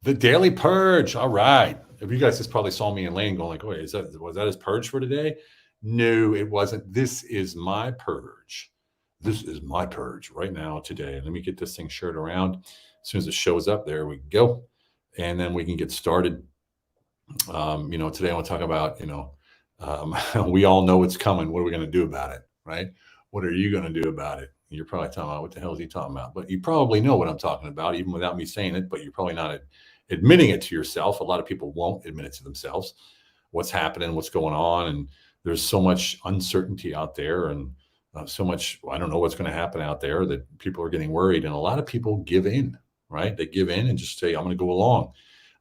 The Daily Purge. All right. If you guys just probably saw me in lane going like, wait, was that his purge for today? No, it wasn't. This is my purge. This is my purge right now today. Let me get this thing shared around. As soon as it shows up, there we go. And then we can get started. Today I want to talk about, we all know it's coming. What are we going to do about it? Right? What are you going to do about it? You're probably talking about, what the hell is he talking about? But you probably know what I'm talking about, even without me saying it, but you're probably not admitting it to yourself. A lot of people won't admit it to themselves, what's happening, what's going on. And there's so much uncertainty out there, and so much, I don't know what's going to happen out there, that people are getting worried. And a lot of people give in, right? They give in and just say, I'm going to go along.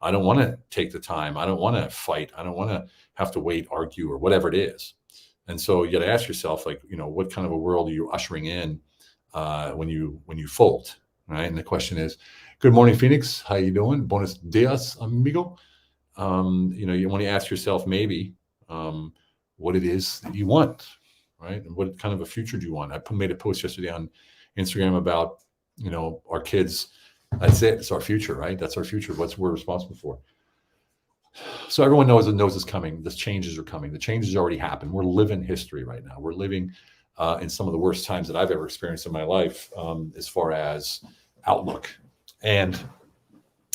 I don't want to take the time. I don't want to fight. I don't want to have to wait, argue, or whatever it is. And so you got to ask yourself, like, what kind of a world are you ushering in when you fold, right? And the question is, good morning, Phoenix. How you doing? Buenos dias, amigo. You want to ask yourself maybe what it is that you want, right? And what kind of a future do you want? I made a post yesterday on Instagram about, our kids. That's it. It's our future, right? That's our future. What we're responsible for. So everyone knows it's coming. The changes are coming. The changes already happened. We're living history right now. We're living in some of the worst times that I've ever experienced in my life, as far as outlook. And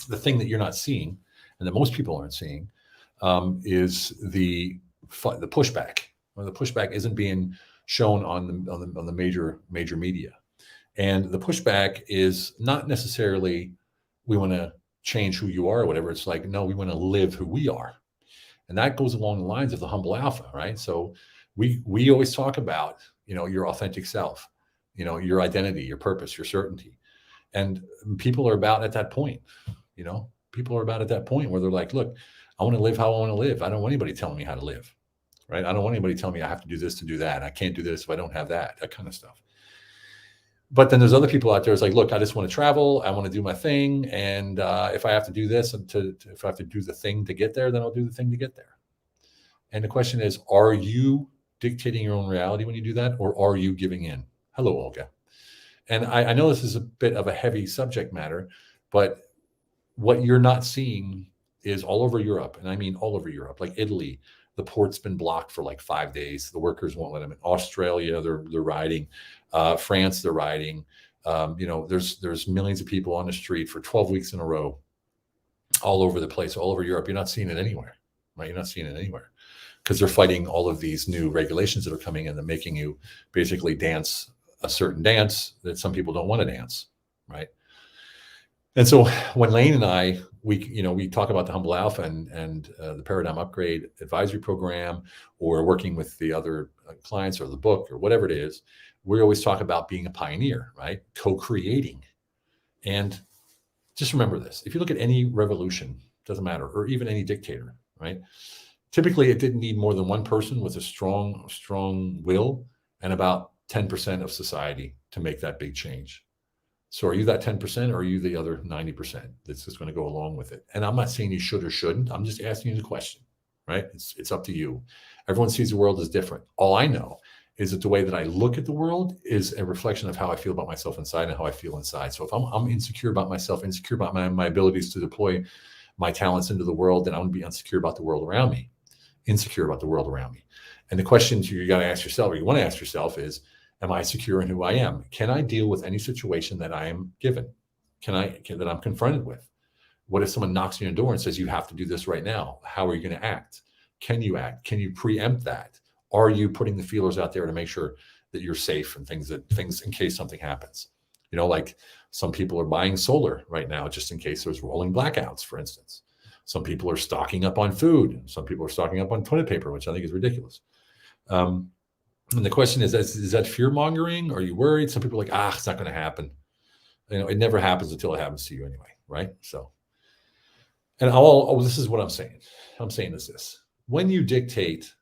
the thing that you're not seeing, and that most people aren't seeing, is the pushback. Well, the pushback isn't being shown on the major media. And the pushback is not necessarily, we want to change who you are or whatever. It's like, no, we want to live who we are. And that goes along the lines of the humble alpha, right? So we always talk about, your authentic self, your identity, your purpose, your certainty. And people are about at that point, where they're like, look, I want to live how I want to live. I don't want anybody telling me how to live, right? I don't want anybody telling me I have to do this to do that. I can't do this if I don't have that kind of stuff. But then there's other people out there. It's like, look, I just want to travel. I want to do my thing. And if I have to do this and if I have to do the thing to get there, then I'll do the thing to get there. And the question is, are you dictating your own reality when you do that? Or are you giving in? Hello, Olga. And I know this is a bit of a heavy subject matter, but what you're not seeing is all over Europe. And I mean, all over Europe, like Italy, the port's been blocked for like 5 days. The workers won't let them in. Australia, they're rioting. France, they're rioting. There's millions of people on the street for 12 weeks in a row, all over the place, all over Europe. You're not seeing it anywhere, right? You're not seeing it anywhere because they're fighting all of these new regulations that are coming in, that making you basically dance a certain dance that some people don't want to dance, right? And so when Lane and I, we talk about the Humble Alpha and the Paradigm Upgrade Advisory Program, or working with the other clients, or the book, or whatever it is, we always talk about being a pioneer, right? Co-creating. And just remember this: if you look at any revolution, doesn't matter, or even any dictator, right? Typically, it didn't need more than one person with a strong will and about 10% of society to make that big change. So are you that 10%, or are you the other 90% that's just going to go along with it? And I'm not saying you should or shouldn't. I'm just asking you the question, right? It's up to you. Everyone sees the world as different. All I know is that the way that I look at the world is a reflection of how I feel about myself inside and how I feel inside. So if I'm insecure about myself, insecure about my abilities to deploy my talents into the world, then I'm going to be insecure about the world around me, insecure about the world around me. And the question you got to ask yourself, or you want to ask yourself, is, am I secure in who I am? Can I deal with any situation that I am given? That I'm confronted with? What if someone knocks on your door and says, you have to do this right now? How are you going to act? Can you act? Can you preempt that? Are you putting the feelers out there to make sure that you're safe and things in case something happens? Like some people are buying solar right now, just in case there's rolling blackouts, for instance. Some people are stocking up on food. Some people are stocking up on toilet paper, which I think is ridiculous. And the question is that fear mongering? Are you worried? Some people are like, it's not going to happen. It never happens until it happens to you anyway, right? So, and this is what I'm saying. I'm saying is this: when you dictate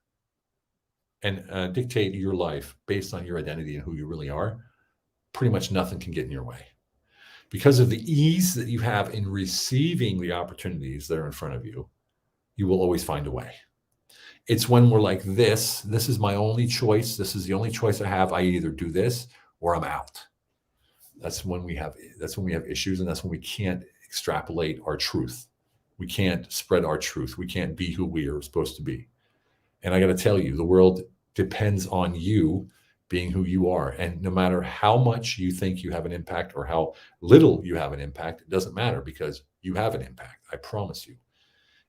your life based on your identity and who you really are, pretty much nothing can get in your way. Because of the ease that you have in receiving the opportunities that are in front of you, you will always find a way. It's when we're like, this is my only choice. This is the only choice I have. I either do this or I'm out. That's when we have issues, and that's when we can't extrapolate our truth, We can't spread our truth. We can't be who we are supposed to be. And I got to tell you, the world depends on you being who you are. And no matter how much you think you have an impact or how little you have an impact, it doesn't matter, because you have an impact. I promise you,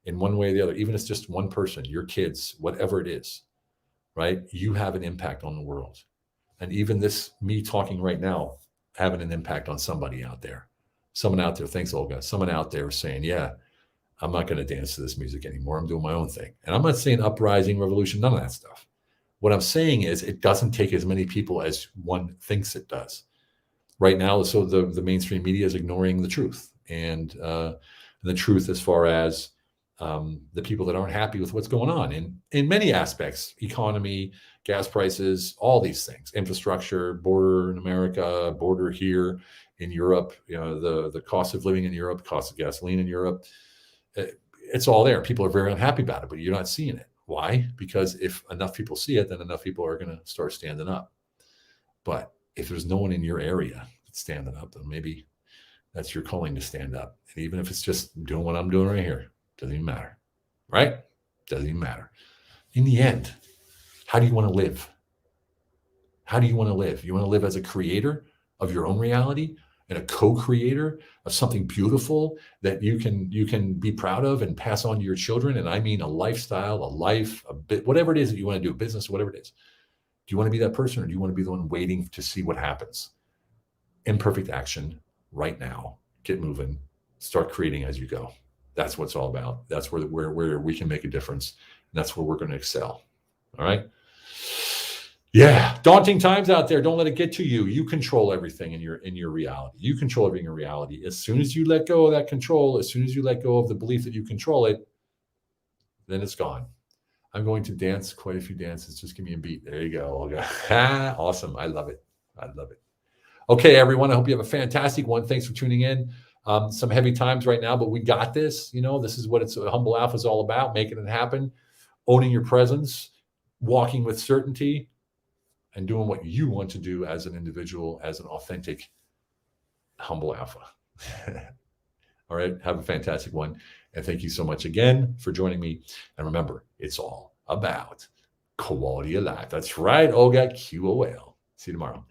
in one way or the other, even if it's just one person, your kids, whatever it is, right? You have an impact on the world. And even this, me talking right now, having an impact on somebody out there. Someone out there, thanks, Olga. Someone out there saying, yeah, I'm not going to dance to this music anymore. I'm doing my own thing. And I'm not saying uprising, revolution, none of that stuff. What I'm saying is it doesn't take as many people as one thinks it does. Right now, so the mainstream media is ignoring the truth. And the truth as far as the people that aren't happy with what's going on in many aspects, economy, gas prices, all these things, infrastructure, border in America, border here in Europe, the cost of living in Europe, cost of gasoline in Europe, it's all there. People are very unhappy about it, but you're not seeing it. Why? Because if enough people see it, then enough people are going to start standing up. But if there's no one in your area that's standing up, then maybe that's your calling to stand up. And even if it's just doing what I'm doing right here, doesn't even matter, right? Doesn't even matter. In the end, how do you want to live? How do you want to live? You want to live as a creator of your own reality and a co-creator of something beautiful that you can be proud of and pass on to your children. And I mean a lifestyle, a life, a bit, whatever it is that you want to do, business, whatever it is. Do you want to be that person, or do you want to be the one waiting to see what happens? Imperfect action right now. Get moving. Start creating as you go. That's what it's all about. That's where we can make a difference. And that's where we're going to excel. All right. Yeah. Daunting times out there. Don't let it get to you. You control everything in your reality. You control everything in reality. As soon as you let go of that control, as soon as you let go of the belief that you control it, then it's gone. I'm going to dance quite a few dances. Just give me a beat. There you go. Awesome. I love it. I love it. Okay, everyone. I hope you have a fantastic one. Thanks for tuning in. Some heavy times right now, but we got this. This is what Humble Alpha is all about, making it happen, owning your presence, walking with certainty, and doing what you want to do as an individual, as an authentic Humble Alpha. All right. Have a fantastic one. And thank you so much again for joining me. And remember, it's all about quality of life. That's right, Olga. QOL. See you tomorrow.